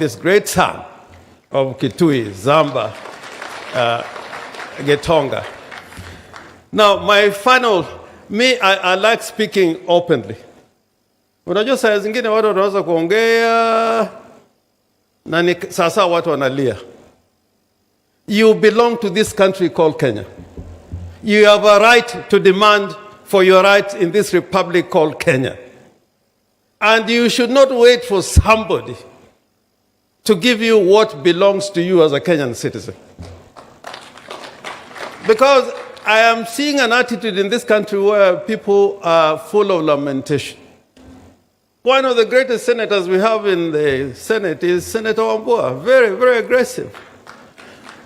this great son of Kitui, Nzamba, Gitonga. Now, my final, I like speaking openly. Unajua saa zingine watu wanaweza kuongea na sasa watu wanalia. You belong to this country called Kenya. You have a right to demand for your rights in this republic called Kenya. And you should not wait for somebody to give you what belongs to you as a Kenyan citizen. Because I am seeing an attitude in this country where people are full of lamentation. One of the greatest senators we have in the Senate is Senator Wambua, very, very aggressive.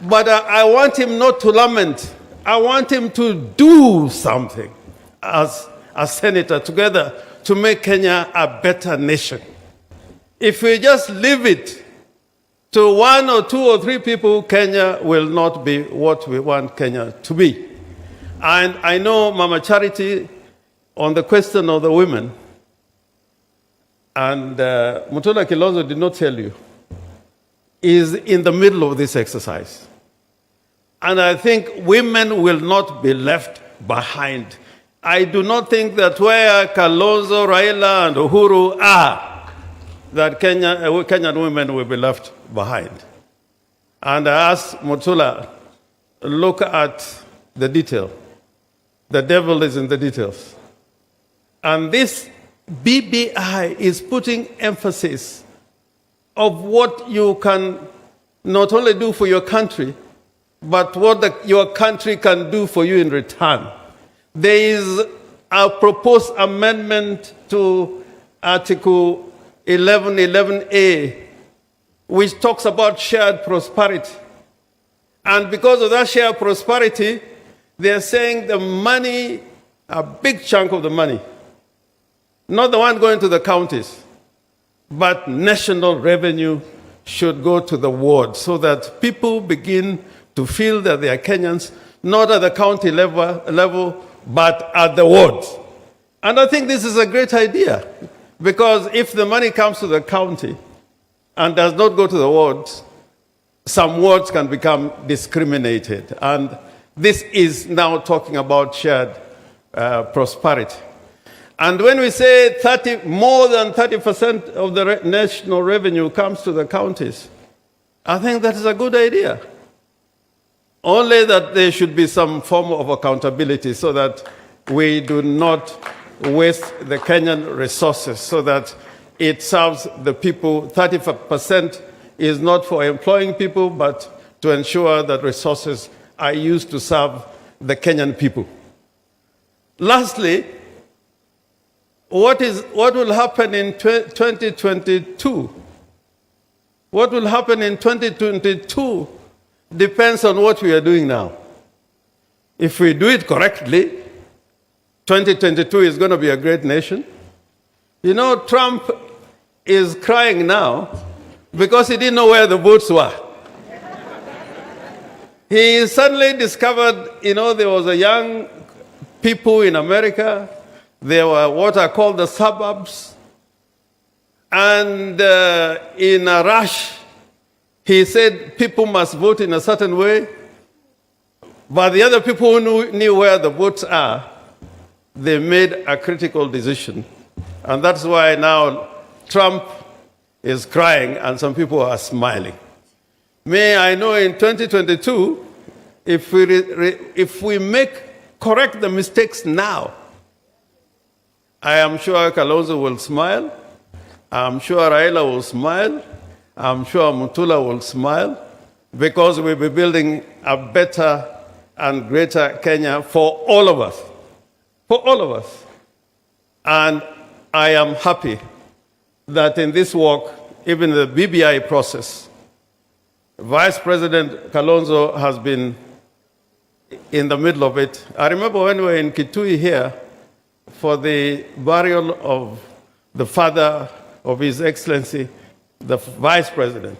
But I want him not to lament. I want him to do something as a senator together to make Kenya a better nation. If we just leave it to one or two or three people, Kenya will not be what we want Kenya to be. And I know Mama Charity, on the question of the women, and Mutula Kalonzo did not tell you, is in the middle of this exercise. And I think women will not be left behind. I do not think that where Kalonzo, Raila, and Uhuru are, that Kenyan women will be left behind. And I asked Mutula, look at the detail. The devil is in the details. And this BBI is putting emphasis of what you can not only do for your country, but what your country can do for you in return. There is a proposed amendment to Article 1111A, which talks about shared prosperity. And because of that shared prosperity, they're saying the money, a big chunk of the money, not the one going to the counties, but national revenue should go to the ward so that people begin to feel that they are Kenyans, not at the county level, but at the wards. And I think this is a great idea, because if the money comes to the county and does not go to the wards, some wards can become discriminated. And this is now talking about shared prosperity. And when we say more than 30% of the national revenue comes to the counties, I think that is a good idea. Only that there should be some form of accountability so that we do not waste the Kenyan resources, so that it serves the people. 30% is not for employing people, but to ensure that resources are used to serve the Kenyan people. Lastly, what will happen in 2022? What will happen in 2022 depends on what we are doing now. If we do it correctly, 2022 is going to be a great nation. You know, Trump is crying now because he didn't know where the votes were. He suddenly discovered, you know, there was a young people in America. There were what are called the suburbs. And in a rush, he said people must vote in a certain way. But the other people who knew where the votes are, they made a critical decision. And that's why now Trump is crying and some people are smiling. May I know in 2022, if we correct the mistakes now, I am sure Kalonzo will smile. I'm sure Raila will smile. I'm sure Mutula will smile, because we'll be building a better and greater Kenya for all of us. For all of us. And I am happy that in this work, even the BBI process, Vice President Kalonzo has been in the middle of it. I remember when we were in Kitui here for the burial of the father of His Excellency, the Vice President,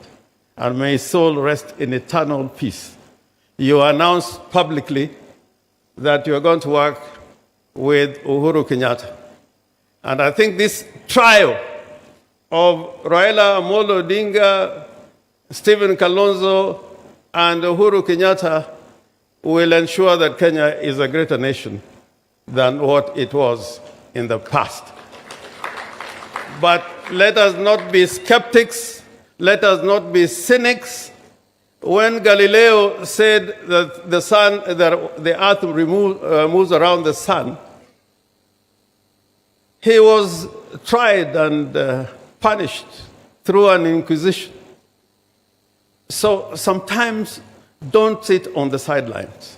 and may his soul rest in eternal peace. You announced publicly that you are going to work with Uhuru Kenyatta. And I think this trial of Raila Amolo Odinga, Stephen Kalonzo, and Uhuru Kenyatta will ensure that Kenya is a greater nation than what it was in the past. But let us not be skeptics. Let us not be cynics. When Galileo said that the earth moves around the sun, he was tried and punished through an inquisition. So sometimes don't sit on the sidelines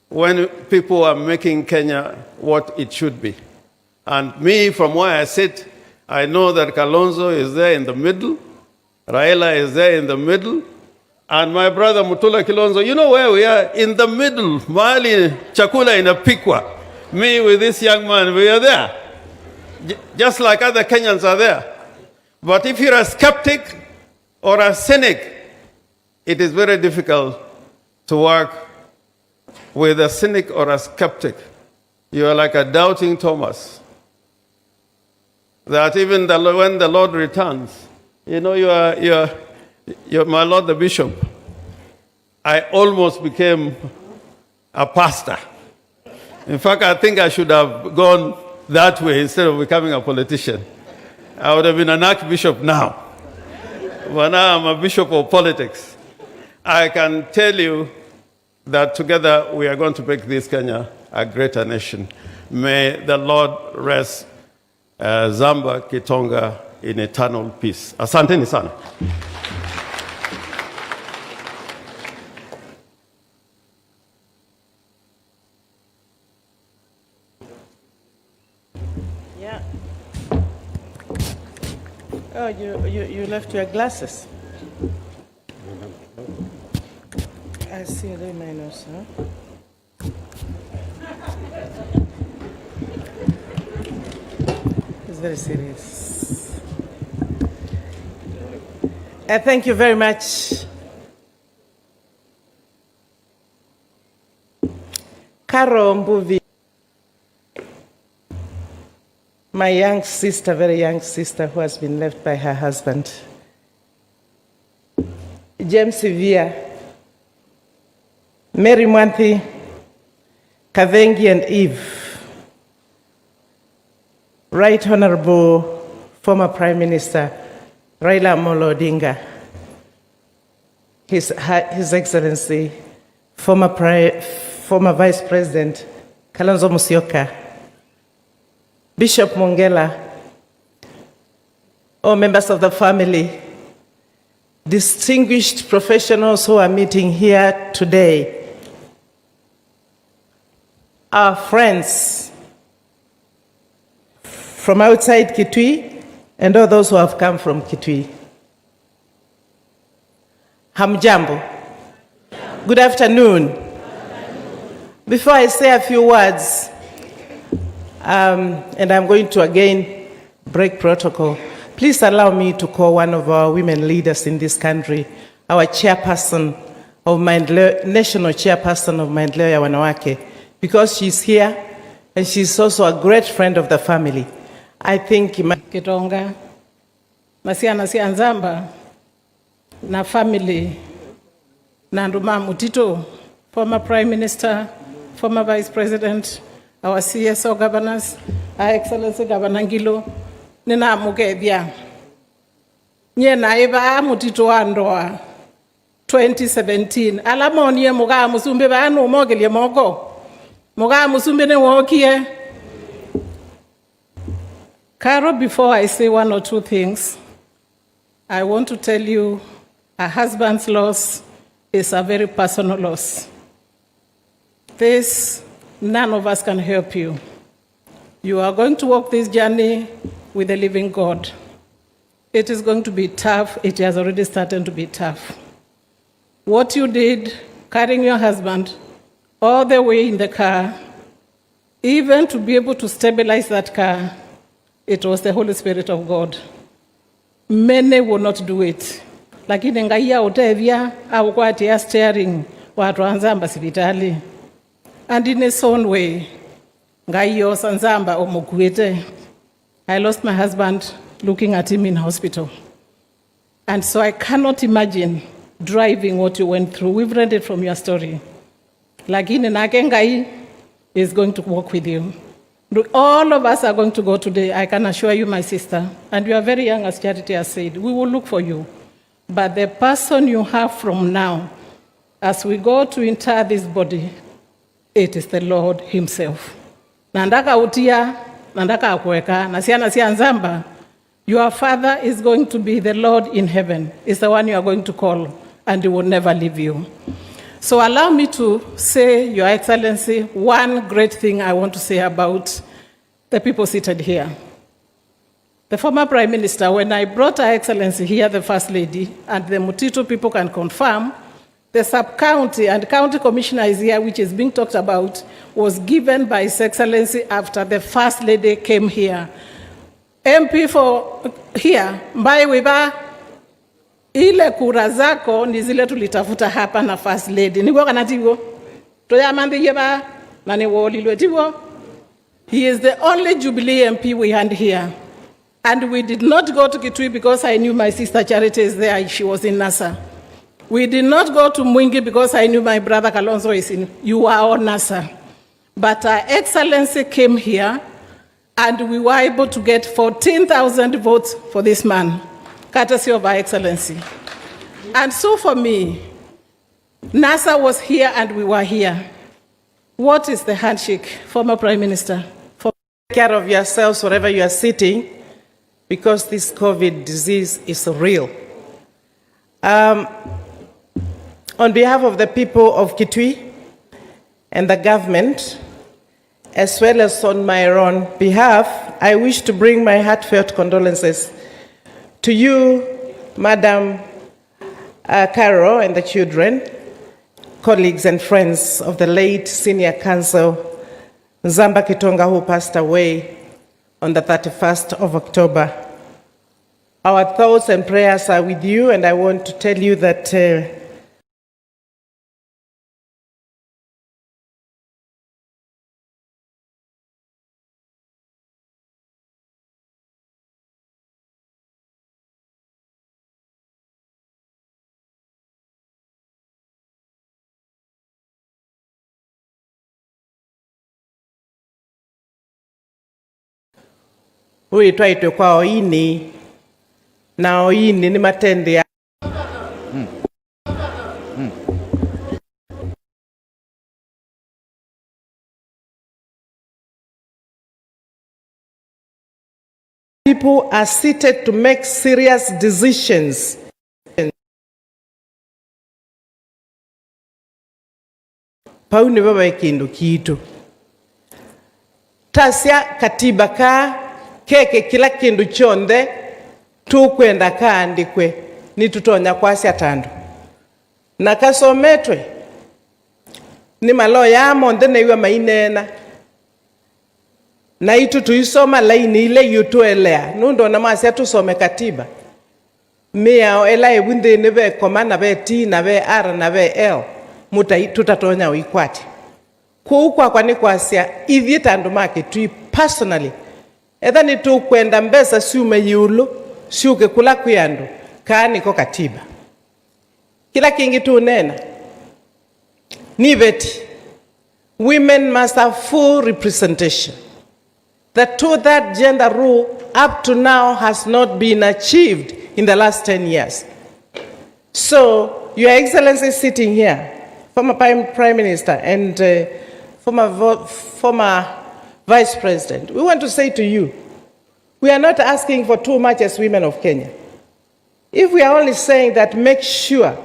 when people are making Kenya what it should be. And me, from where I sit, I know that Kalonzo is there in the middle, Raila is there in the middle, and my brother Mutula Kilonzo, you know where we are? In the middle, Mali Chakula in a Pikwa. Me with this young man, we are there. Just like other Kenyans are there. But if you're a skeptic or a cynic, it is very difficult to work with a cynic or a skeptic. You are like a doubting Thomas. That even when the Lord returns, you know, you're my Lord the Bishop. I almost became a pastor. In fact, I think I should have gone that way instead of becoming a politician. I would have been an archbishop now. But now I'm a bishop of politics. I can tell you that together we are going to make this Kenya a greater nation. May the Lord rest Nzamba, Kitonga in eternal peace. Asanteni sana. Yeah. Oh, you left your glasses. I see a minus, huh? It's very serious. Thank you very much. Karo Mbuvi, my young sister, very young sister who has been left by her husband. James Sevilla, Mary Mwanthi, Kavengi and Eve. Right Honorable former Prime Minister Raila Amolo Odinga, His Excellency former Vice President Kalonzo Musyoka, Bishop Mongela, all members of the family, distinguished professionals who are meeting here today, our friends from outside Kitui, and all those who have come from Kitui. Hamjambo. Good afternoon. Before I say a few words, and I'm going to again break protocol, please allow me to call one of our women leaders in this country, our chairperson of national chairperson of Maendeleo ya Wanawake, because she's here and she's also a great friend of the family. I think Kitonga, Masiana si Nzamba, na family, na Nduma Mutito, former Prime Minister, former Vice President, our CSO governors, Our Excellency Governor Ngilu, nina mukebia. Nye naiba Mutito andoa 2017. Alamonie muga musumbe ba anu mogelie mogo. Muga musumbe ne wokie. Caro, before I say one or two things, I want to tell you a husband's loss is a very personal loss. This, none of us can help you. You are going to walk this journey with the living God. It is going to be tough. It has already started to be tough. What you did, carrying your husband all the way in the car, even to be able to stabilize that car, it was the Holy Spirit of God. Many will not do it. Lakini ngaiya utevya au kwa tia steering watu Nzamba sibitali. And in its own way, ngaiyo Nzamba omukwete. I lost my husband looking at him in hospital. And so I cannot imagine driving what you went through. We've read it from your story. Lakini Nakengai is going to walk with you. All of us are going to go today, I can assure you, my sister. And you are very young, as Charity has said. We will look for you. But the person you have from now, as we go to inter this body, it is the Lord himself. Nandaka utia, nandaka akweka, nasia Nzamba. Your father is going to be the Lord in heaven. Is the one you are going to call, and he will never leave you. So allow me to say, Your Excellency, one great thing I want to say about the people seated here. The former Prime Minister, when I brought Her Excellency here, the First Lady, and the Mutito people can confirm, the sub-county and county commissioner is here, which is being talked about, was given by His Excellency after the First Lady came here. MP for here, Mbai Wiba, ile kura zako ni zile tulitafuta hapa na First Lady. Nigo kanatigo. Toya mandi yeba na ni wolilwe tigo. He is the only Jubilee MP we had here. And we did not go to Kitui because I knew my sister Charity is there. She was in NASA. We did not go to Mwingi because I knew my brother Kalonzo is in. You are all NASA. But Her Excellency came here and we were able to get 14,000 votes for this man, courtesy of Her Excellency. And so for me, NASA was here and we were here. What is the handshake, former Prime Minister? Take care of yourselves wherever you are sitting, because this COVID disease is real. On behalf of the people of Kitui and the government, as well as on my own behalf, I wish to bring my heartfelt condolences to you, Madam Caro, and the children, colleagues and friends of the late Senior Counsel Nzamba Kitonga'S, who passed away on the 31st of October. Our thoughts and prayers are with you, and I want to tell you that uitwa itwe kwa oini na oini ni matende ya people are seated to make serious decisions. Pauni baba ikindu kitu tasya katiba ka keke kila kindu chonde tukwenda kaandikwe nitutonya kwasya tandu na kasometwe ni malo ya monde neiwa mainena na itu tuisoma laini ile yutuelea nundo na masya tusome katiba mia ela ebunde nebe komana be T na be R na be L tutatonya uikwati kuukwa kwani kwasya ithi tandu make tui personally etha ni tukwenda mbesa siume yulu siuke kula kwiandu kaani ko katiba kila kingi tunena ni veti women must have full representation. The 2/3 gender rule up to now has not been achieved in the last 10 years. So, Your Excellency sitting here, former Prime Minister and former Vice President, we want to say to you, we are not asking for too much as women of Kenya. If we are only saying that, make sure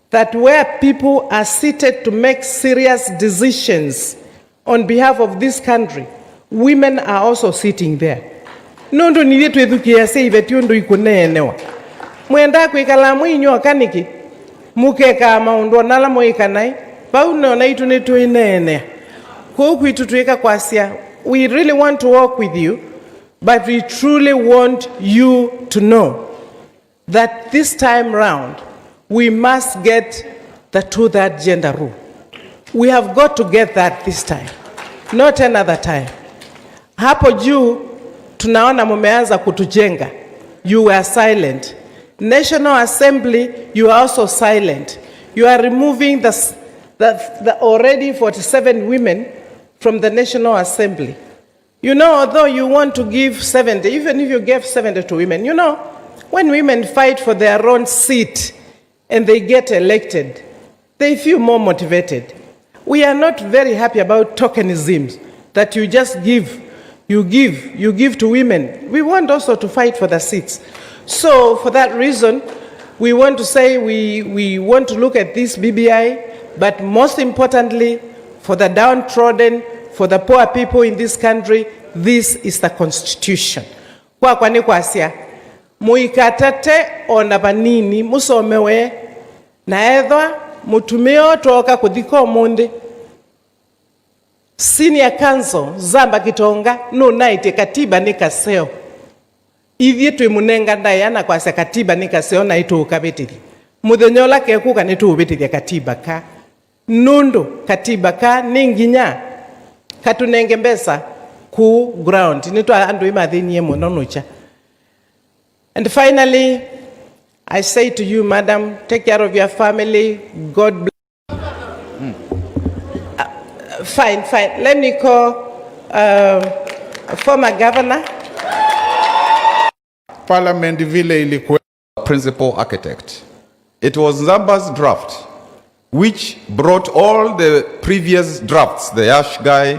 that where people are seated to make serious decisions on behalf of this country, women are also sitting there. Nundu nilitu edukia seive tiundu ikunenewa. Mwenda kuikala mwinyo kaniki, mukeka maundu nala moikanai, pauno na itu nitu inene. Kuku itutuika kwasia, we really want to work with you, but we truly want you to know that this time round, we must get the 2/3 gender rule. We have got to get that this time, not another time. Hapo juu tunaona mumeanza kutujenga you were silent. National Assembly, you are also silent. You are removing the already 47 women from the National Assembly. You know, although you want to give 70, even if you gave 70 to women, you know, when women fight for their own seat and they get elected, they feel more motivated. We are not very happy about tokenism, that you just give, you give to women. We want also to fight for the seats. So for that reason, we want to say we want to look at this BBI, but most importantly, for the downtrodden, for the poor people in this country, this is the constitution. Kwa kwani kwasia, muikatate ona banini, musomewe, na edwa, mutumio toka kudiko mundi. Senior Council, Nzamba Kitonga, no naite katiba nikaseo. Ivye tuimunenga ndayana kwa se katiba nikaseo na itu ukabitiri. Mudhenyola kekuka nitu ubitiri katiba ka. Nundu katiba ka ninginya. Katunenge mbesa ku ground. Nitu andu imadhinye mononucha. And finally, I say to you, madam, take care of your family. God bless. Fine. Let me call former governor. Parliament vile ilikuwa principal architect. It was Nzamba's draft, which brought all the previous drafts, the Ash guy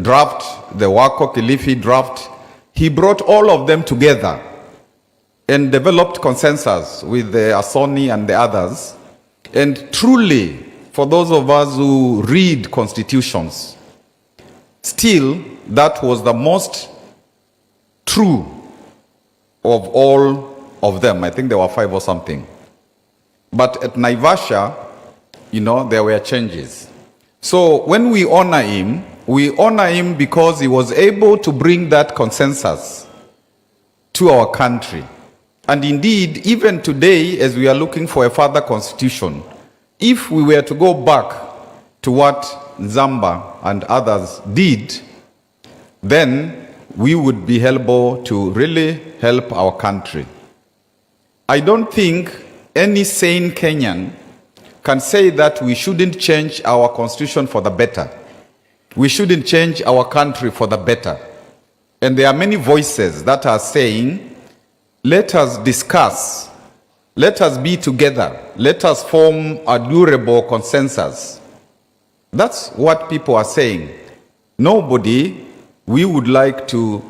draft, the Wako Kilifi draft. He brought all of them together and developed consensus with the Asoni and the others. And truly, for those of us who read constitutions, still, that was the most true of all of them. I think there were 5 or something. But at Naivasha, you know, there were changes. So when we honor him because he was able to bring that consensus to our country. And indeed, even today, as we are looking for a further constitution, if we were to go back to what Nzamba and others did, then we would be able to really help our country. I don't think any sane Kenyan can say that we shouldn't change our constitution for the better. We shouldn't change our country for the better. And there are many voices that are saying, let us discuss, let us be together, let us form a durable consensus. That's what people are saying. Nobody we would like to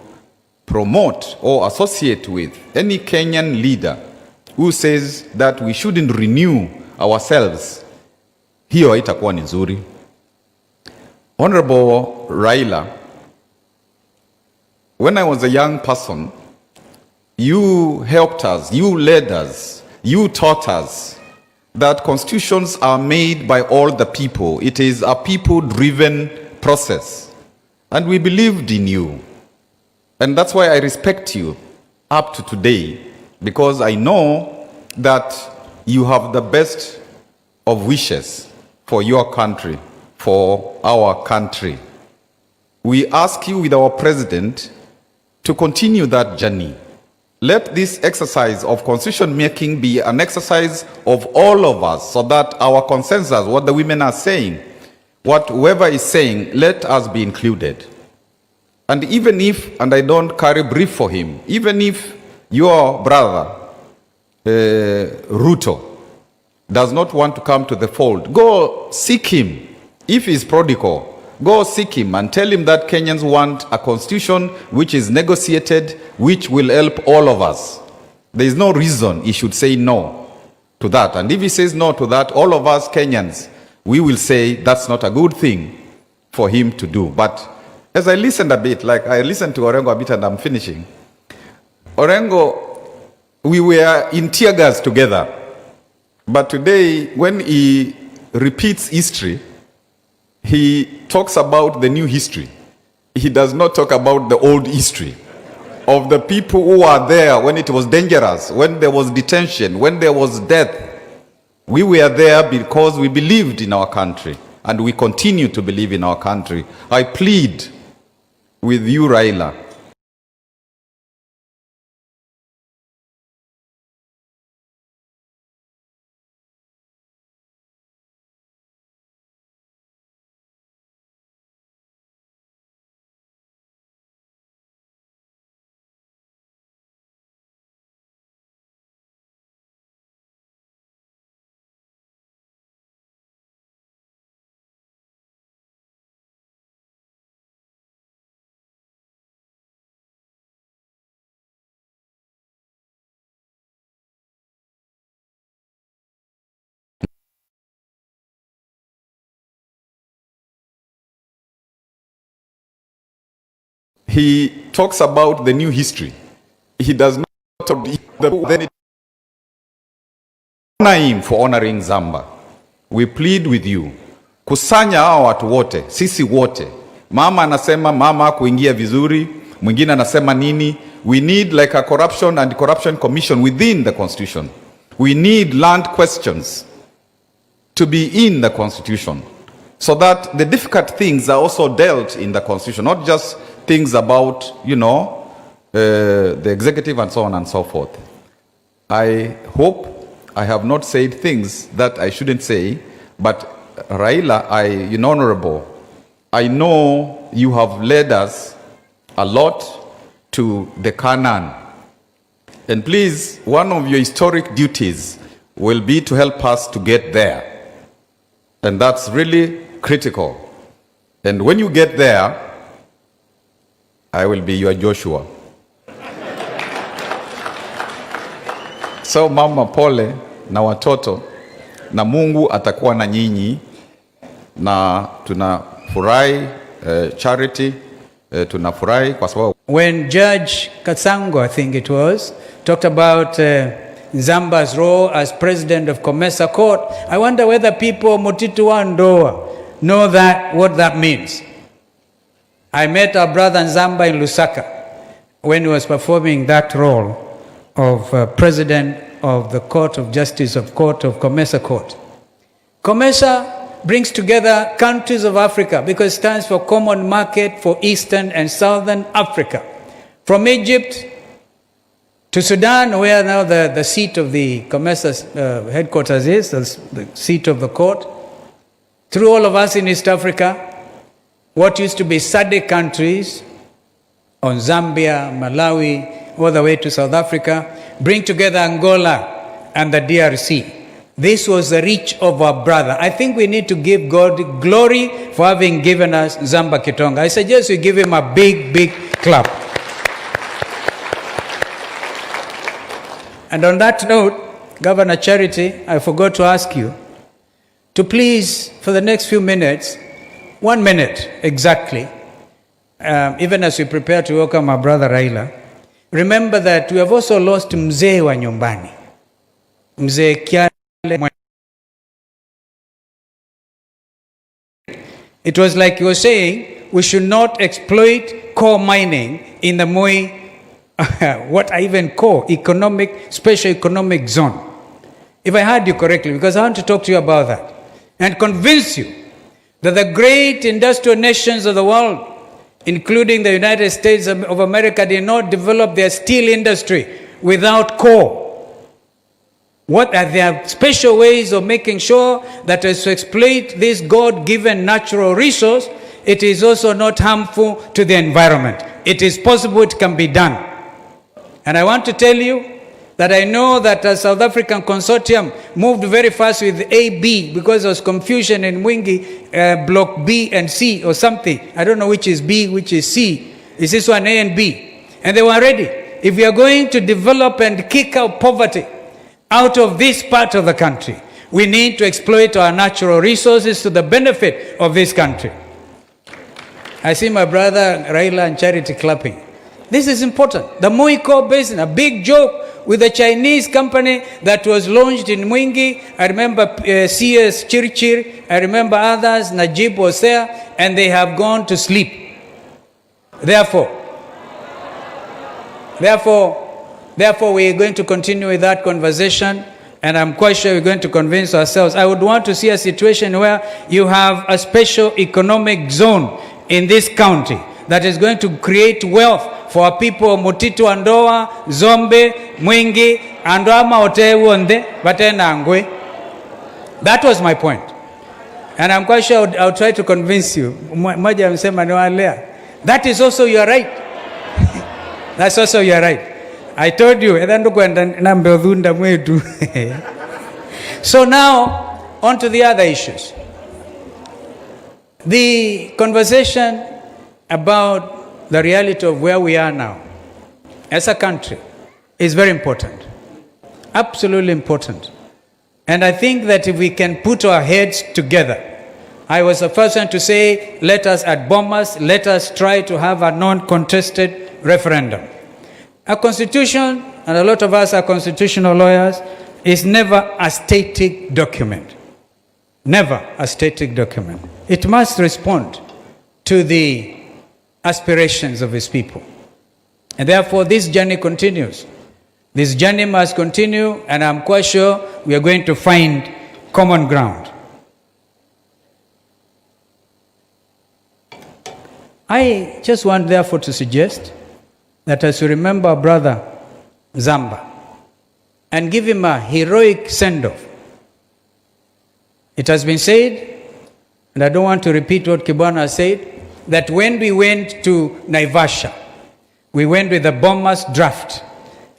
promote or associate with any Kenyan leader who says that we shouldn't renew ourselves. Hiyo haitakuwa ni nzuri. Honorable Raila, when I was a young person, you helped us, you led us, you taught us that constitutions are made by all the people. It is a people-driven process. And we believed in you. And that's why I respect you up to today, because I know that you have the best of wishes for your country, for our country. We ask you with our president to continue that journey. Let this exercise of constitution making be an exercise of all of us, so that our consensus, what the women are saying, what whoever is saying, let us be included. And even if, and I don't carry brief for him, even if your brother, Ruto, does not want to come to the fold, go seek him. If he's prodigal, go seek him and tell him that Kenyans want a constitution which is negotiated, which will help all of us. There is no reason he should say no to that. And if he says no to that, all of us Kenyans, we will say that's not a good thing for him to do. But as I listened a bit, like I listened to Orengo a bit and I'm finishing. Orengo, we were in Kitonga'S together. But today, when he repeats history, he talks about the new history. He does not talk about the old history of the people who are there when it was dangerous, when there was detention, when there was death. We were there because we believed in our country, and we continue to believe in our country. I plead with you, Raila, he talks about the new history. He does not talk then honor him for honoring Nzamba. We plead with you, kusanya hao watu wote, sisi wote. Mama anasema mama kuingia vizuri, mwingine anasema nini. We need like a corruption and corruption commission within the constitution. We need land questions to be in the constitution, so that the difficult things are also dealt in the constitution, not just things about, the executive and so on and so forth. I hope I have not said things that I shouldn't say, but Raila, honorable, I know you have led us a lot to the Canaan. And please, one of your historic duties will be to help us to get there. And that's really critical. And when you get there, I will be your Joshua. So mama, pole na watoto, na Mungu atakuwa na nyinyi, na tunafurahi Charity, tunafurahi kwa sababu when Judge Katsango, I think it was, talked about Nzamba's role as president of COMESA Court, I wonder whether people Mutitu wa Ndoa know what that means. I met our brother Nzamba in Lusaka when he was performing that role of president of the Court of Justice of COMESA Court. COMESA brings together countries of Africa because it stands for Common Market for Eastern and Southern Africa. From Egypt to Sudan, where now the seat of the COMESA headquarters is, the seat of the court, through all of us in East Africa, what used to be SADC countries, on Zambia, Malawi, all the way to South Africa, bring together Angola and the DRC. This was the reach of our brother. I think we need to give God glory for having given us Nzamba Kitonga. I suggest we give him a big, big clap. And on that note, Governor Charity, I forgot to ask you to please, for the next few minutes, 1 minute exactly, even as we prepare to welcome our brother Raila, remember that we have also lost Mzee wa Nyumbani. Mzee Kiale. It was like you were saying, we should not exploit coal mining in the Moi, what I even call special economic zone. If I heard you correctly, because I want to talk to you about that and convince you that the great industrial nations of the world, including the United States of America, did not develop their steel industry without coal. What are their special ways of making sure that as to exploit this God-given natural resource, it is also not harmful to the environment. It is possible, it can be done. And I want to tell you that I know that the South African consortium moved very fast with AB because there was confusion in Mwingi, block B and C or something. I don't know which is B, which is C. Is this one A and B? And they were ready. If we are going to develop and kick out poverty out of this part of the country, we need to exploit our natural resources to the benefit of this country. I see my brother Raila and Charity clapping. This is important. The Moi Coal Basin, a big joke with a Chinese company that was launched in Mwingi. I remember CS Chirchir, I remember others, Najib was there, and they have gone to sleep. Therefore, we are going to continue with that conversation, and I'm quite sure we're going to convince ourselves. I would want to see a situation where you have a special economic zone in this county that is going to create wealth for our people, Mutitu Andoa, Zombe, Mwingi, Andama Otewonde, Batenangwe. That was my point. And I'm quite sure I'll try to convince you. That is also your right. That's also your right. I told you. So now, on to the other issues. The conversation about the reality of where we are now as a country is very important. Absolutely important. And I think that if we can put our heads together, I was the first one to say, let us at Bomas, let us try to have a non-contested referendum. A constitution, and a lot of us are constitutional lawyers, is never a static document. Never a static document. It must respond to the aspirations of its people. And therefore, this journey continues. This journey must continue, and I'm quite sure we are going to find common ground. I just want, therefore, to suggest that as we remember our brother Nzamba and give him a heroic send-off. It has been said, and I don't want to repeat what Kibwana said, that when we went to Naivasha, we went with the Bomas draft.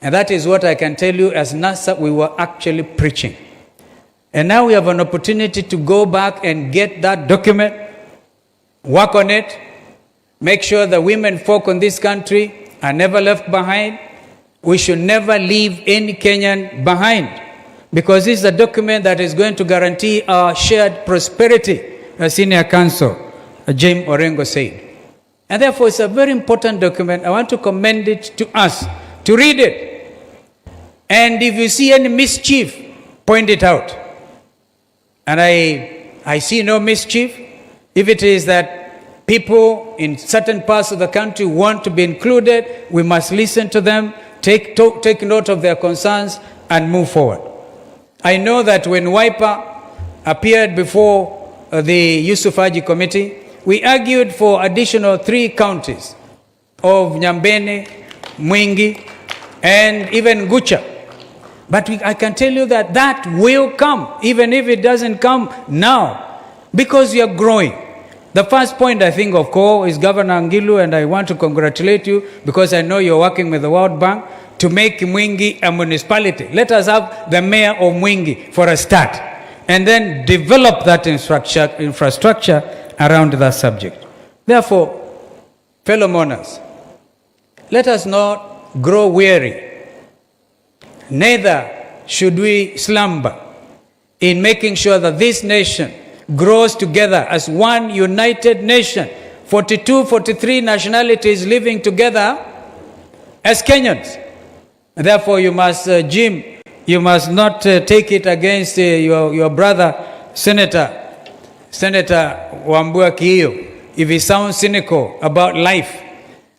And that is what I can tell you as NASA we were actually preaching. And now we have an opportunity to go back and get that document, work on it, make sure the women folk in this country are never left behind. We should never leave any Kenyan behind, because this is a document that is going to guarantee our shared prosperity, as Senior Counsel James Orengo said. And therefore, it's a very important document. I want to commend it to us, to read it. And if you see any mischief, point it out. And I see no mischief. If it is that people in certain parts of the country want to be included, we must listen to them, take note of their concerns, and move forward. I know that when Wiper appeared before the Yusuf Haji Committee, we argued for additional 3 counties of Nyambene, Mwingi, and even Gucha. But I can tell you that that will come, even if it doesn't come now, because we are growing. The first point I think of call is Governor Ngilu, and I want to congratulate you because I know you're working with the World Bank to make Mwingi a municipality. Let us have the mayor of Mwingi for a start, and then develop that infrastructure around that subject. Therefore, fellow mourners, let us not grow weary. Neither should we slumber in making sure that this nation grows together as one united nation. 42, 43 nationalities living together as Kenyans. Therefore, you must, Jim, you must not take it against your brother, Senator Wambua Kiyo, if he sounds cynical about life.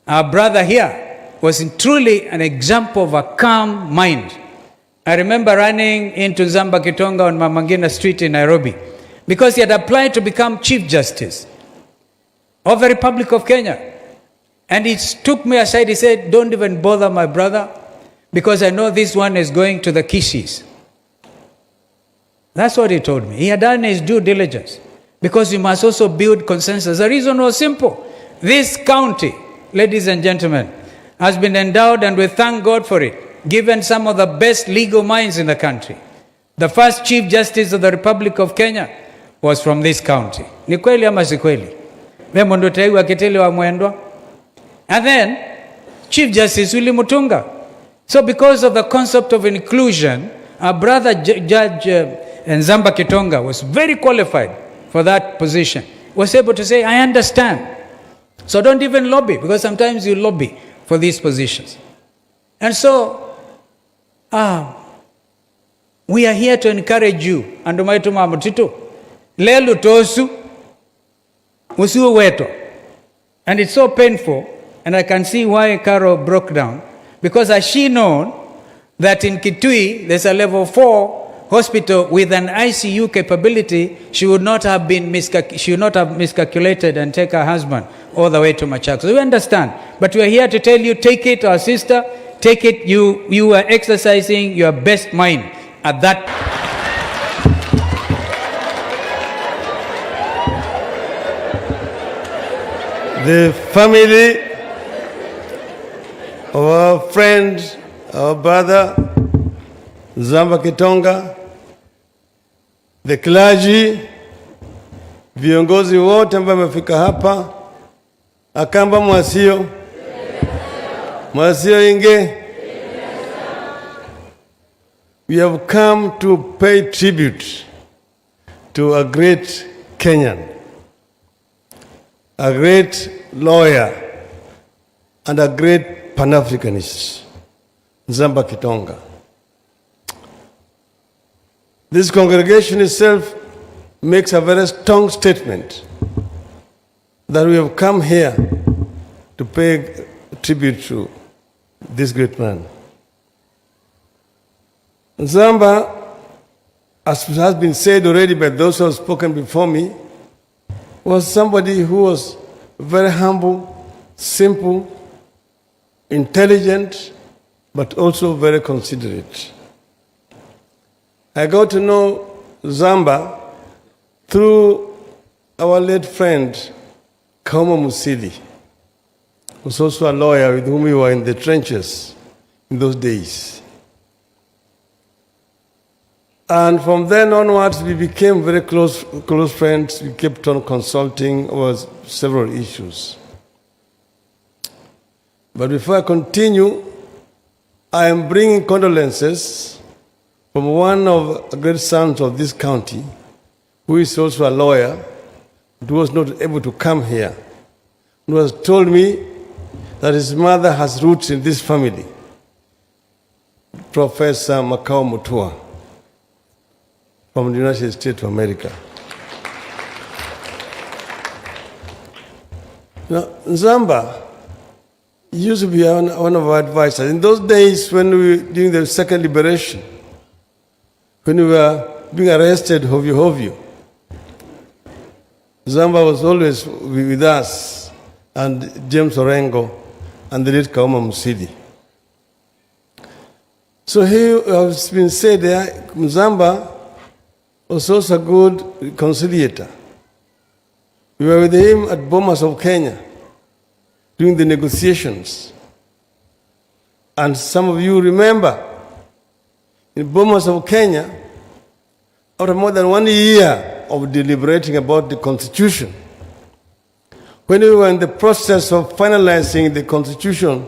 Our brother here was truly an example of a calm mind. I remember running into Nzamba Kitonga on Mamangina Street in Nairobi because he had applied to become Chief Justice of the Republic of Kenya. And he took me aside, he said, don't even bother my brother because I know this one is going to the Kishis. That's what he told me. He had done his due diligence because we must also build consensus. The reason was simple. This county, ladies and gentlemen, has been endowed, and we thank God for it, given some of the best legal minds in the country. The first Chief Justice of the Republic of Kenya was from this county. Ni kweli ama si kweli? Memo ndo taiwa kitele wa mwendwa. And then, Chief Justice Willy Mutunga. So because of the concept of inclusion, our brother Judge Nzamba Kitonga was very qualified for that position. Was able to say, I understand. So don't even lobby, because sometimes you lobby for these positions. And so, we are here to encourage you. And umaituma mutito. Lelu tosu. Usiwe weto. And it's so painful. And I can see why Carol broke down. Because as she known that in Kitui, there's a level 4 hospital with an ICU capability, she would not have miscalculated and take her husband all the way to Machakos. So we understand. But we are here to tell you, take it, our sister, take it. You are exercising your best mind at that. The family of our friend, our brother, Nzamba Kitonga, the clergy, viongozi wote ambao wamefika hapa, Akamba Mwasio, Mwasio Inge, we have come to pay tribute to a great Kenyan. a great lawyer, and a great Pan-Africanist, Nzamba Kitonga. This congregation itself makes a very strong statement that we have come here to pay tribute to this great man. Nzamba, as has been said already by those who have spoken before me, was somebody who was very humble, simple, intelligent, but also very considerate. I got to know Nzamba through our late friend, Kauma Musili, who was also a lawyer with whom we were in the trenches in those days. And from then onwards, we became very close friends. We kept on consulting over several issues. But before I continue, I am bringing condolences from one of the great sons of this county, who is also a lawyer, who was not able to come here, who has told me that his mother has roots in this family, Professor Makau Mutua, from the United States of America. Now, Nzamba used to be one of our advisors. In those days, during the second liberation, when we were being arrested, hovyo, Nzamba was always with us, and James Orengo, and the late Kauma Musili. So here has been said there, Nzamba was also a good conciliator. We were with him at Bomas of Kenya during the negotiations. And some of you remember, in Bomas of Kenya, after more than 1 year of deliberating about the Constitution, when we were in the process of finalizing the Constitution,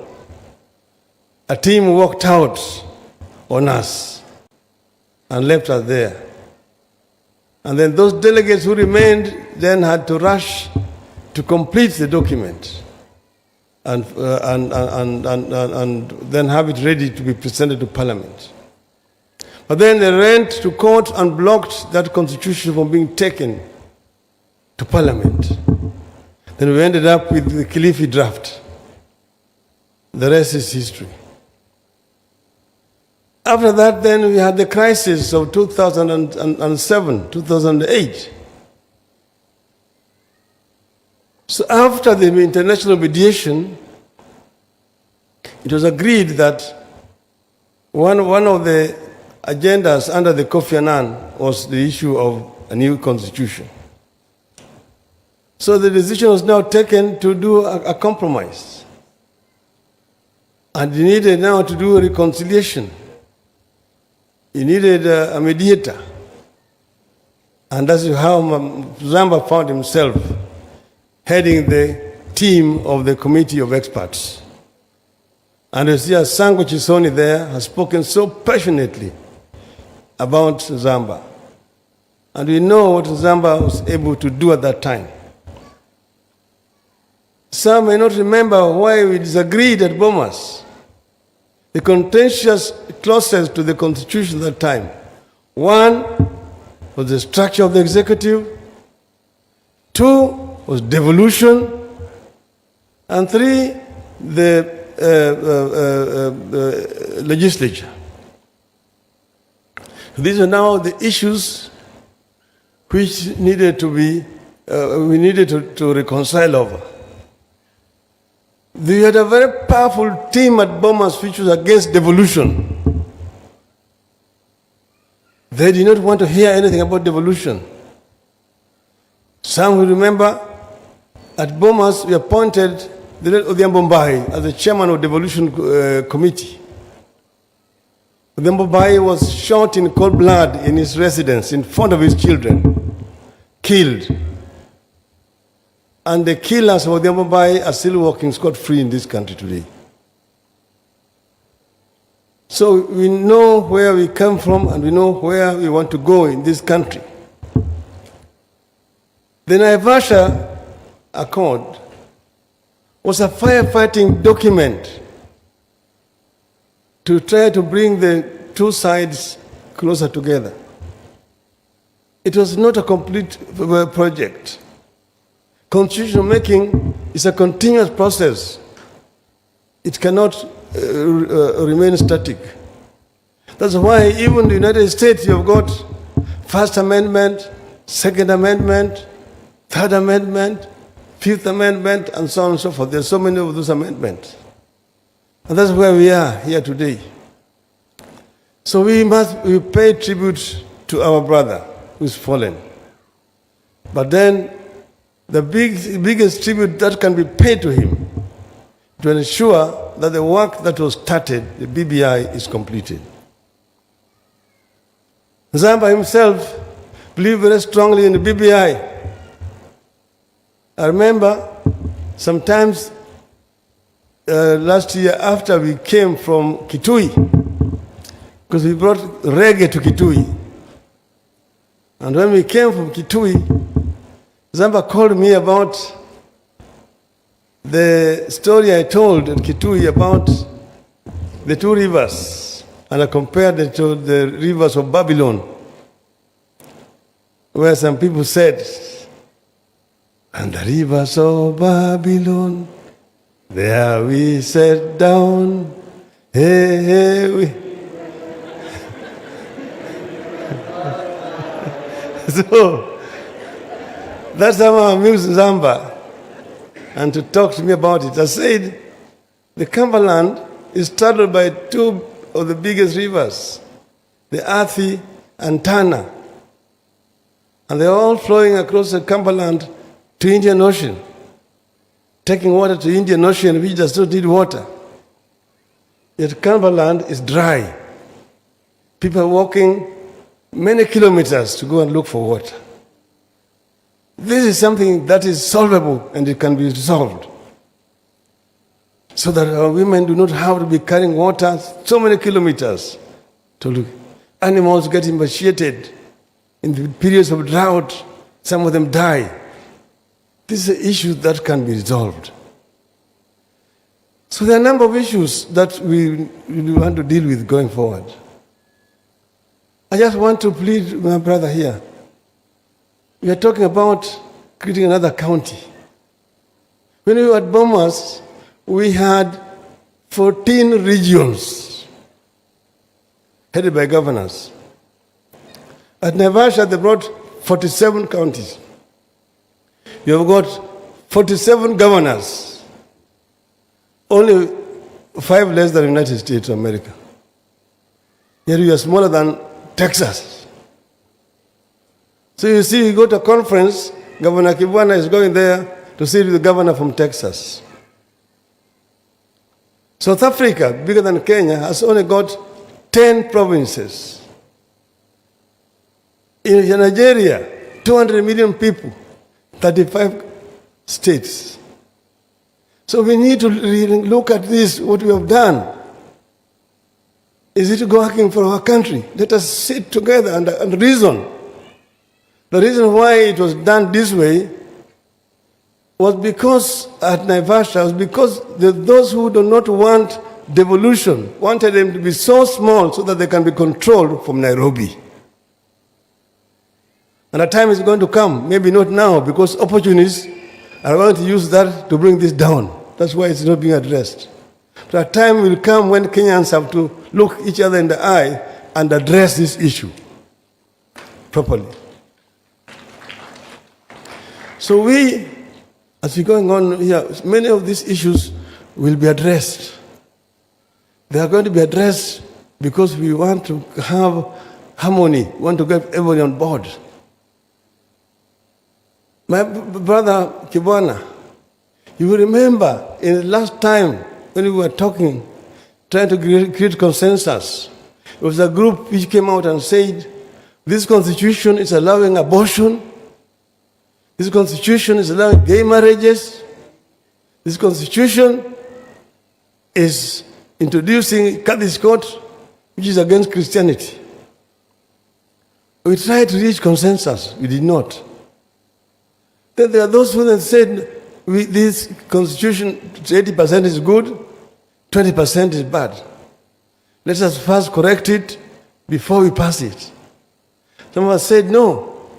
a team walked out on us and left us there. And then those delegates who remained then had to rush to complete the document and then have it ready to be presented to Parliament. But then they went to court and blocked that constitution from being taken to Parliament. Then we ended up with the Kilifi draft. The rest is history. After that, then we had the crisis of 2007, 2008. So after the international mediation, it was agreed that one of the agendas under the Kofi Annan was the issue of a new constitution. So the decision was now taken to do a compromise. And you needed now to do a reconciliation. You needed a mediator. And that's how Nzamba found himself heading the team of the committee of experts. And you see Sango Chisoni there has spoken so passionately about Nzamba. And we know what Nzamba was able to do at that time. Some may not remember why we disagreed at Bomas. The contentious clauses to the Constitution at that time. One was the structure of the executive. Two was devolution. And three, the legislature. These are now the issues which needed to be, we needed to reconcile over. We had a very powerful team at Bomas which was against devolution. They did not want to hear anything about devolution. Some will remember at Bomas we appointed the late Odhiambo Mbai as the chairman of the devolution committee. Odhiambo Mbai was shot in cold blood in his residence in front of his children, killed. And the killers of Odhiambo Mbai are still walking scot-free in this country today. So we know where we come from and we know where we want to go in this country. The Naivasha Accord was a firefighting document to try to bring the two sides closer together. It was not a complete project. Constitution making is a continuous process. It cannot remain static. That's why even in the United States you have got First Amendment, Second Amendment, Third Amendment, Fifth Amendment, and so on and so forth. There are so many of those amendments. And that's where we are here today. So we pay tribute to our brother who's fallen. But then the biggest tribute that can be paid to him to ensure that the work that was started, the BBI, is completed. Nzamba himself believed very strongly in the BBI. I remember sometimes last year after we came from Kitui, because we brought reggae to Kitui. And when we came from Kitui, Nzamba called me about the story I told in Kitui about the two rivers, and I compared it to the rivers of Babylon, where some people said, and the rivers of Babylon, there we sat down, hey, hey, we. So, that's how I amused Nzamba, and to talk to me about it. I said, the Cumberland is straddled by two of the biggest rivers, the Athi and Tana. And they're all flowing across the Cumberland to Indian Ocean, taking water to Indian Ocean, which does not need water. Yet Cumberland is dry. People are walking many kilometers to go and look for water. This is something that is solvable and it can be resolved, so that our women do not have to be carrying water so many kilometers to look. Animals get emaciated in the periods of drought. Some of them die. This is an issue that can be resolved. So there are a number of issues that we want to deal with going forward. I just want to plead with my brother here. We are talking about creating another county. When we were at Bomas, we had 14 regions headed by governors. At Naivasha, they brought 47 counties. You have got 47 governors, only 5 less than the United States of America. Yet we are smaller than Texas. So you see, you go to a conference, Governor Kibwana is going there to sit with the governor from Texas. South Africa, bigger than Kenya, has only got 10 provinces. In Nigeria, 200 million people, 35 states. So we need to really look at this, what we have done. Is it working for our country? Let us sit together and reason. The reason why it was done this way was because at Naivasha, was because those who do not want devolution wanted them to be so small so that they can be controlled from Nairobi. And a time is going to come, maybe not now, because opportunists are going to use that to bring this down. That's why it's not being addressed. But a time will come when Kenyans have to look each other in the eye and address this issue properly. So we, as we're going on here, many of these issues will be addressed. They are going to be addressed because we want to have harmony, we want to get everybody on board. My brother Kibwana, you will remember in the last time when we were talking, trying to create consensus, it was a group which came out and said, this constitution is allowing abortion, this constitution is allowing gay marriages, this constitution is introducing Catholic court, which is against Christianity. We tried to reach consensus, we did not. Then there are those who then said, this constitution, 80% is good, 20% is bad. Let us first correct it before we pass it. Some of us said, no,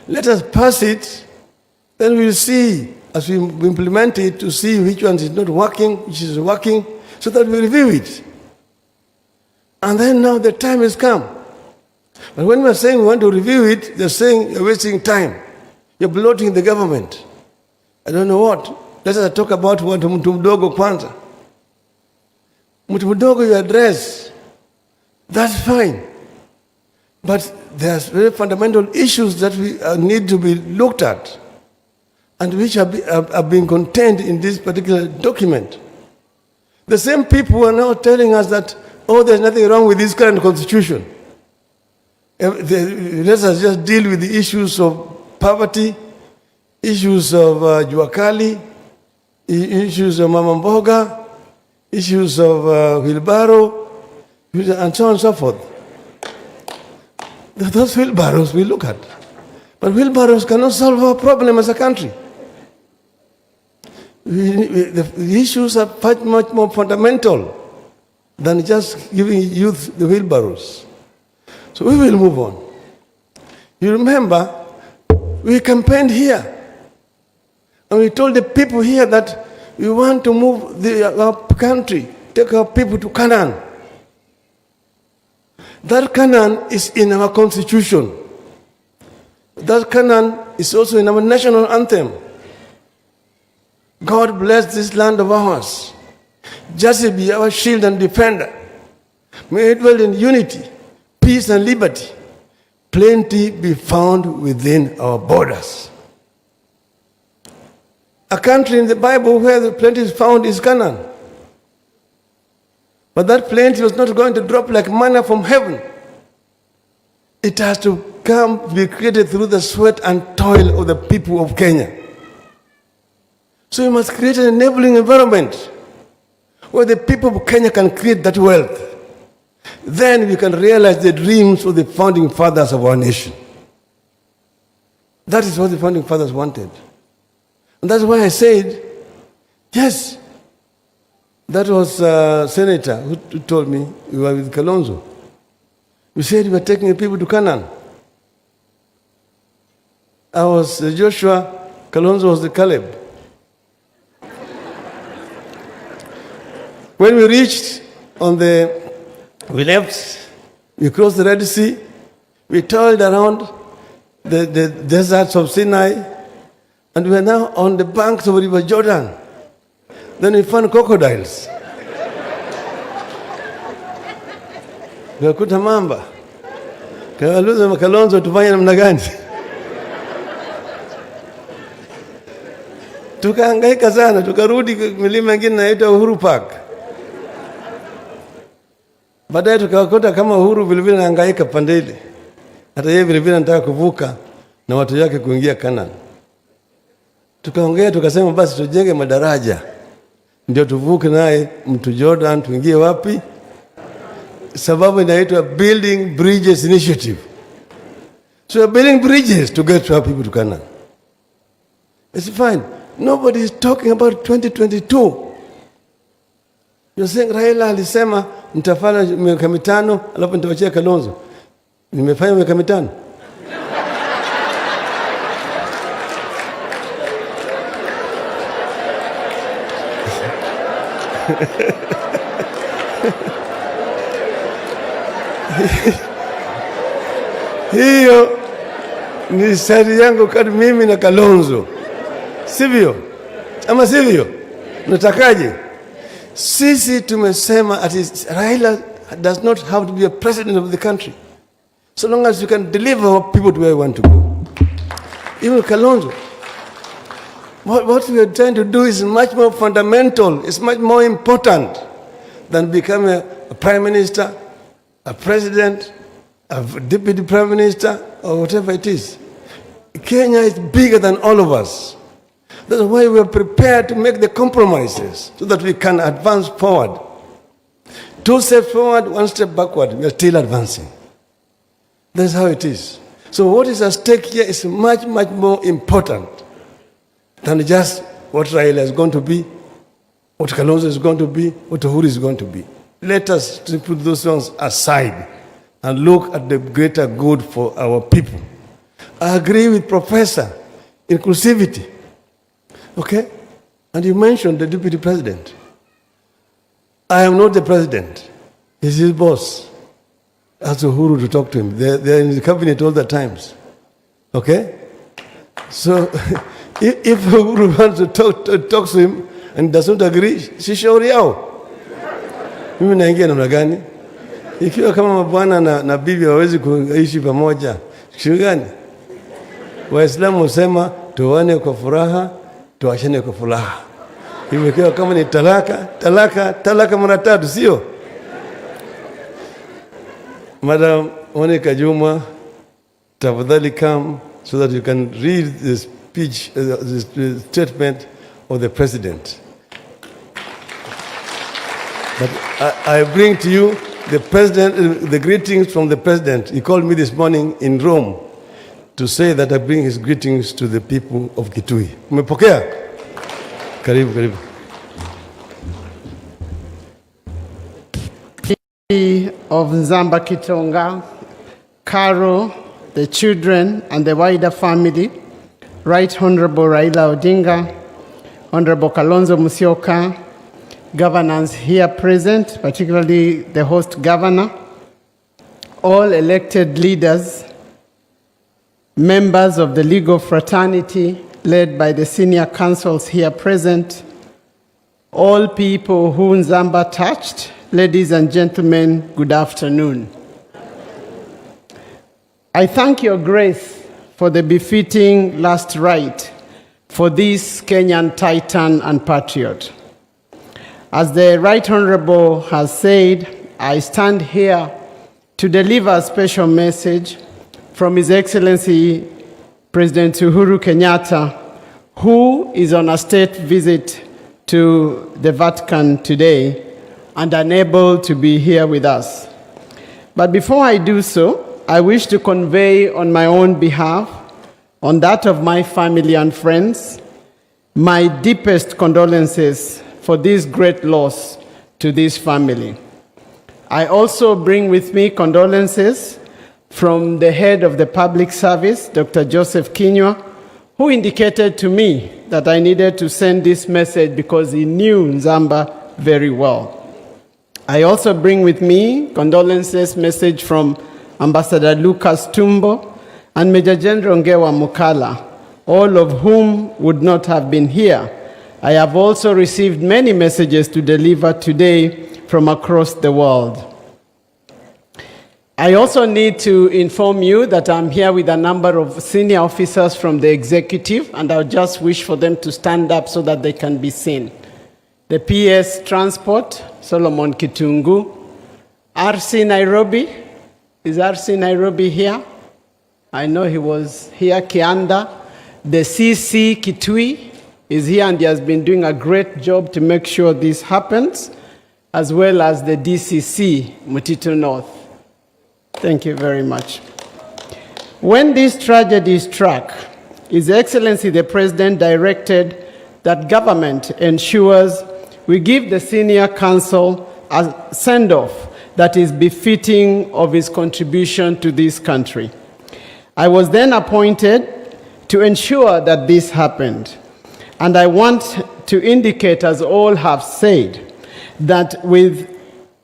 let us pass it, then we'll see as we implement it to see which one is not working, which is working, so that we review it. And then now the time has come. But when we're saying we want to review it, they're saying you're wasting time. You're bloating the government. I don't know what. Let us talk about what mtu mdogo kwanza. Mtu mdogo you address. That's fine. But there's very fundamental issues that we need to be looked at and which are being contained in this particular document. The same people are now telling us that, oh, there's nothing wrong with this current constitution. Let us just deal with the issues of poverty, issues of Juakali, issues of Mama Mboga, issues of wheelbarrow, and so on and so forth. Those wheelbarrows we look at. But wheelbarrows cannot solve our problem as a country. The issues are much more fundamental than just giving youth the wheelbarrows. So we will move on. You remember, we campaigned here. And we told the people here that we want to move our country, take our people to Canaan. That Canaan is in our constitution. That Canaan is also in our national anthem. God bless this land of ours. Justice be our shield and defender. May it dwell in unity, peace and liberty. Plenty be found within our borders. A country in the Bible where the plenty is found is Canaan. But that plenty was not going to drop like manna from heaven. It has to be created through the sweat and toil of the people of Kenya. So we must create an enabling environment where the people of Kenya can create that wealth. Then we can realize the dreams of the founding fathers of our nation. That is what the founding fathers wanted. And that's why I said, yes, that was a senator who told me, we were with Kalonzo. We said we were taking the people to Canaan. I was Joshua, Kalonzo was the Caleb. When we reached we left, we crossed the Red Sea, we toiled around the deserts of Sinai, and we are now on the banks of the River Jordan. Then we found crocodiles. Tukakuta mamba. Kauliza Kalonzo tufanye namna gani? Tukahangaika sana, tukarudi milima mingine inaitwa Uhuru Park. Baadaye tukakuta kama Uhuru vilevile anahangaika pande ile. Hata yeye vilevile anataka kuvuka na watu yake kuingia Canaan. Tukaongea tukasema basi tujenge madaraja. Ndio tuvuke naye mto Jordan tuingie wapi? Sababu inaitwa Building Bridges Initiative. So we're building bridges to get our people to Canaan. It's fine. Nobody is talking about 2022. You're saying Raila alisema nitafanya miaka mitano alafu nitawachia Kalonzo. Nimefanya miaka mitano. Hiyo ni sari yangu kati mimi na Kalonzo. Sivyo? Ama sivyo? Natakaje? Sisi tumesema Raila does not have to be a president of the country. So long as you can deliver our people to where we want to go. Even Kalonzo. What we are trying to do is much more fundamental, it's much more important than becoming a prime minister, a president, a deputy prime minister, or whatever it is. Kenya is bigger than all of us. That's why we are prepared to make the compromises so that we can advance forward. 2 steps forward, 1 step backward. We are still advancing. That's how it is. So what is at stake here is much, much more important than just what Raila is going to be, what Kalonzo is going to be, what Uhuru is going to be. Let us put those things aside and look at the greater good for our people. I agree with Professor, inclusivity. Okay? And you mentioned the deputy president. I am not the president. He's his boss. Ask Uhuru to talk to him. They're in the cabinet all the times. Okay? So, if Uhuru wants to talk to him and doesn't agree, si shauri yao. Mimi naingia namna gani? Ikiwa kama mabwana na bibi hawezi kuishi pamoja, shauri gani? Waislamu husema tuoane kwa furaha, tuachane kwa furaha. Imekiwa kama ni talaka mara tatu, sio? Madam Monica Juma, tafadhali come so that you can read the speech, the statement of the president. But I bring to you the president, the greetings from the president. He called me this morning in Rome to say that I bring his greetings to the people of Kitui. Umepokea? Karibu, karibu. Of Nzamba Kitonga, Carol, the children, and the wider family, Right Honorable Raila Odinga, Honorable Kalonzo Musyoka, governors here present, particularly the host governor, all elected leaders, members of the legal fraternity led by the senior councils here present, all people who Nzamba touched, ladies and gentlemen, good afternoon. I thank your grace for the befitting last rite for this Kenyan titan and patriot. As the Right Honorable has said, I stand here to deliver a special message from His Excellency President Uhuru Kenyatta, who is on a state visit to the Vatican today and unable to be here with us. But before I do so, I wish to convey on my own behalf, on that of my family and friends, my deepest condolences for this great loss to this family. I also bring with me condolences from the head of the public service, Dr. Joseph Kinyua, who indicated to me that I needed to send this message because he knew Nzamba very well. I also bring with me condolences message from Ambassador Lucas Tumbo and Major General Ngewa Mukala, all of whom would not have been here. I have also received many messages to deliver today from across the world. I also need to inform you that I'm here with a number of senior officers from the executive, and I'll just wish for them to stand up so that they can be seen. The PS Transport, Solomon Kitungu, RC Nairobi, is RC Nairobi here? I know he was here, Kianda. The CC Kitui is here and he has been doing a great job to make sure this happens, as well as the DCC, Mutito North. Thank you very much. When this tragedy struck, His Excellency the President directed that government ensures we give the senior council a send-off that is befitting of his contribution to this country. I was then appointed to ensure that this happened. And I want to indicate, as all have said, that with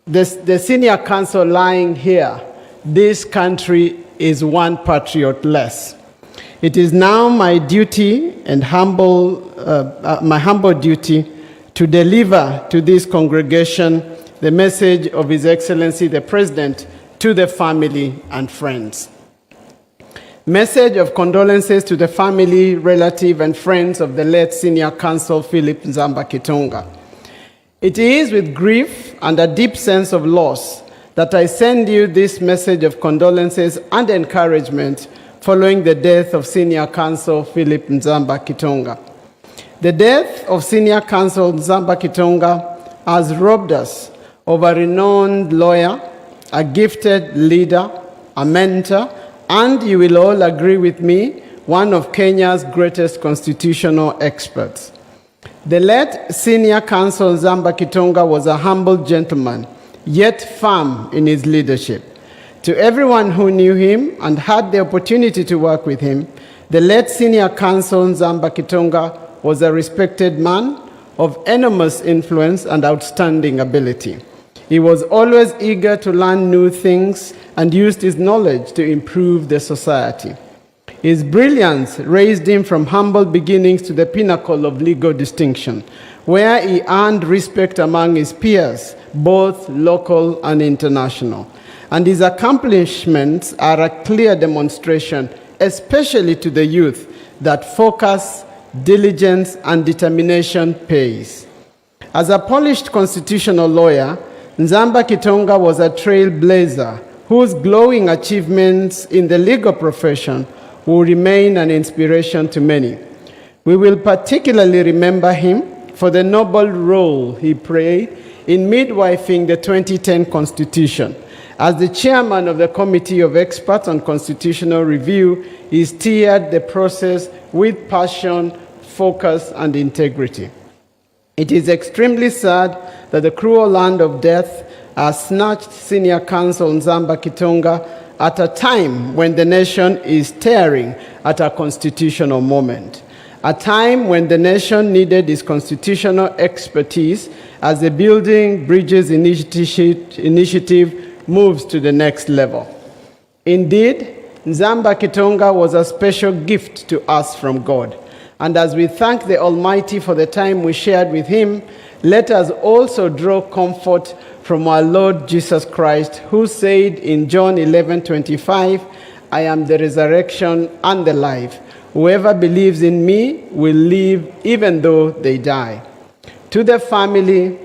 the senior council lying here, this country is one patriot less. It is now my duty and my humble duty to deliver to this congregation the message of His Excellency the President to the family and friends. Message of condolences to the family, relative, and friends of the late Senior Counsel Philip Nzamba Kitonga. It is with grief and a deep sense of loss that I send you this message of condolences and encouragement following the death of Senior Counsel Philip Nzamba Kitonga. The death of Senior Counsel Nzamba Kitonga has robbed us of a renowned lawyer, a gifted leader, a mentor, and you will all agree with me, one of Kenya's greatest constitutional experts. The late senior counsel Nzamba Kitonga was a humble gentleman, yet firm in his leadership. To everyone who knew him and had the opportunity to work with him, the late senior counsel Nzamba Kitonga was a respected man of enormous influence and outstanding ability. He was always eager to learn new things and used his knowledge to improve the society. His brilliance raised him from humble beginnings to the pinnacle of legal distinction, where he earned respect among his peers, both local and international. And his accomplishments are a clear demonstration, especially to the youth, that focus, diligence, and determination pays. As a polished constitutional lawyer, Nzamba Kitonga was a trailblazer whose glowing achievements in the legal profession will remain an inspiration to many. We will particularly remember him for the noble role he played in midwifing the 2010 Constitution. As the chairman of the Committee of Experts on Constitutional Review, he steered the process with passion, focus, and integrity. It is extremely sad that the cruel hand of death has snatched senior counsel Nzamba Kitonga at a time when the nation is staring at a constitutional moment, a time when the nation needed its constitutional expertise as the Building Bridges initiative moves to the next level. Indeed, Nzamba Kitonga was a special gift to us from God. And as we thank the Almighty for the time we shared with him, let us also draw comfort from our Lord Jesus Christ, who said in John 11:25, I am the resurrection and the life. Whoever believes in me will live even though they die. To the family,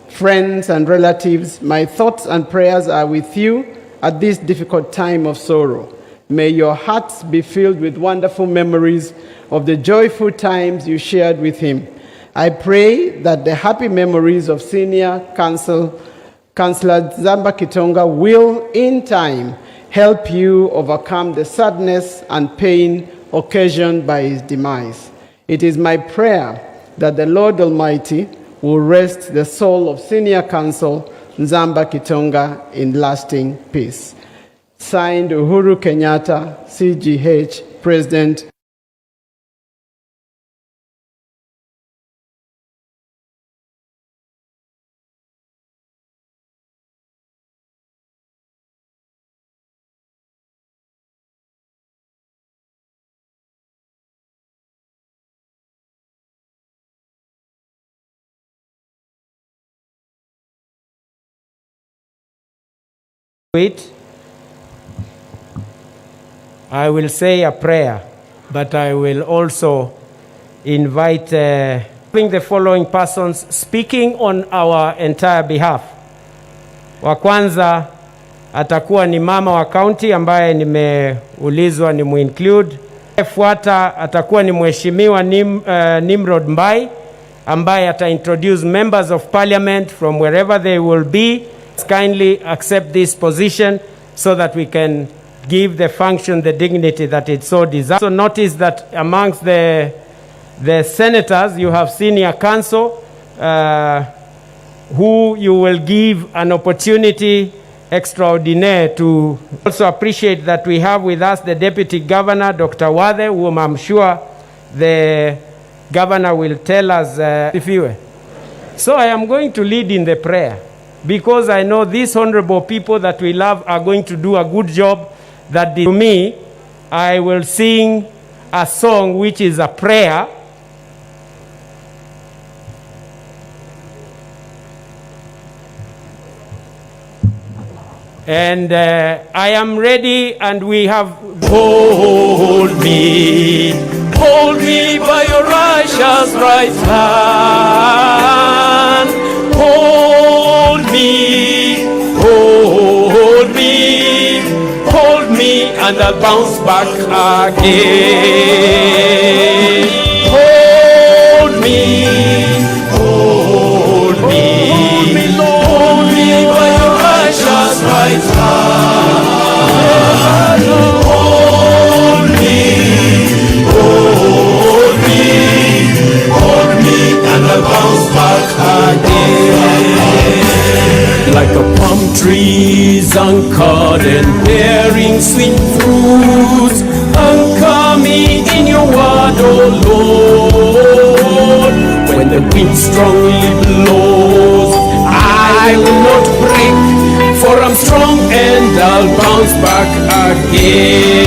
friends, and relatives, my thoughts and prayers are with you at this difficult time of sorrow. May your hearts be filled with wonderful memories of the joyful times you shared with him. I pray that the happy memories of Senior Counsellor Nzamba Kitonga will, in time, help you overcome the sadness and pain occasioned by his demise. It is my prayer that the Lord Almighty will rest the soul of Senior Counsel Nzamba Kitonga in lasting peace. Signed, Uhuru Kenyatta, CGH, President. I will say a prayer, but I will also invite the following persons speaking on our entire behalf. Wa kwanza atakuwa ni mama wa county ambaye nimeulizwa ni muinclude. Fuata atakuwa ni mheshimiwa Nimrod Mbai ambaye ata-introduce members of parliament from wherever they will be. Kindly accept this position so that we can give the function the dignity that it so deserves. So notice that amongst the senators, you have senior counsel who you will give an opportunity extraordinaire to also appreciate that we have with us the Deputy Governor, Dr. Wade, whom I'm sure the Governor will tell us. So I am going to lead in the prayer because I know these honorable people that we love are going to do a good job. That to me, I will sing a song which is a prayer. And I am ready, and we have. Hold me by your righteous right hand. Hold me, and I'll bounce back again. Hold me by your righteous right hand. Hold me, and oh Lord. When the wind strongly blows, I will not break, for I'm strong and I'll bounce back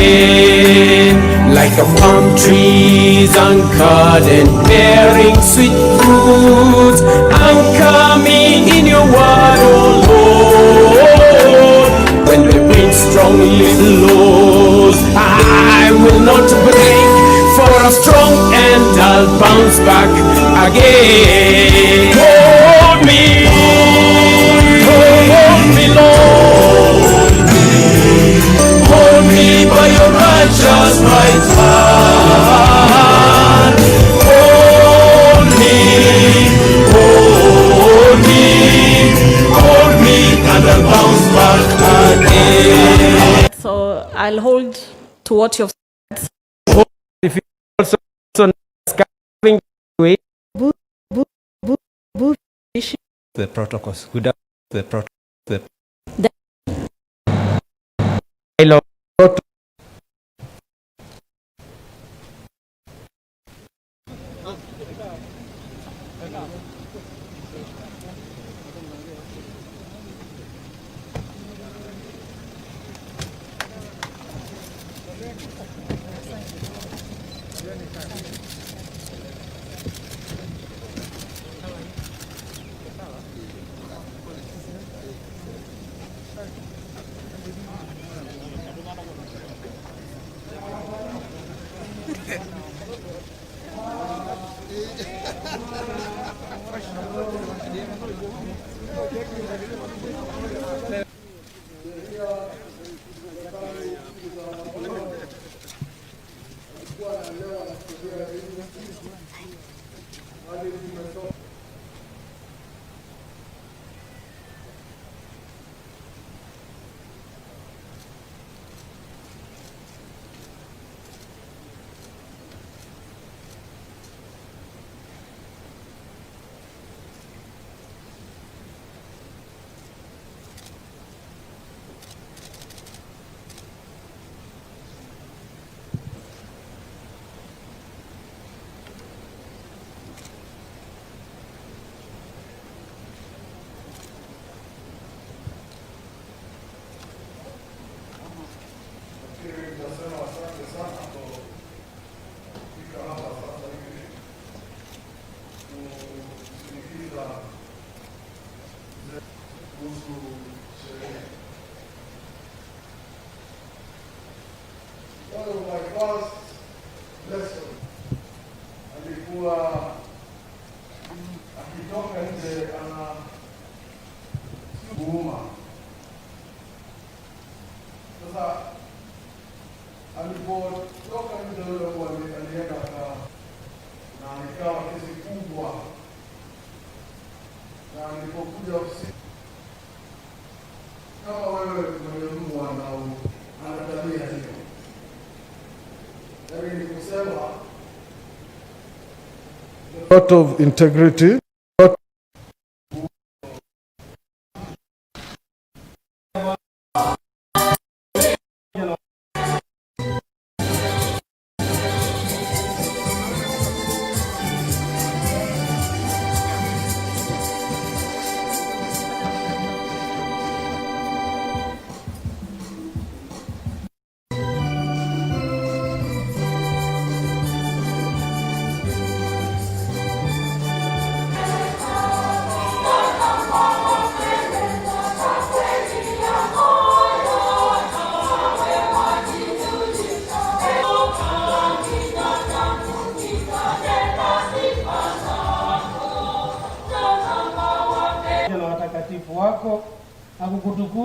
again. Like a palm tree's anchored and bearing sweet fruits, anchor me in your word, oh Lord. When the wind strongly blows, I will not break, for I'm strong and I'll bounce back again. Hold me, Lord. Hold me by your righteous right hand. Hold me, and I'll bounce back again. So I'll hold to what you've said. If you also having The protocols. Good the protocol. One of my first lesson alikuwa akitoka nje ana kuuma. Sasa alipotoka nje yule alienda na ikawa kesi kubwa, na alipokuja ofisi kama wewe mwenye Mungu ana tabia hiyo. Lot of integrity. watakatifu wako akukutukuza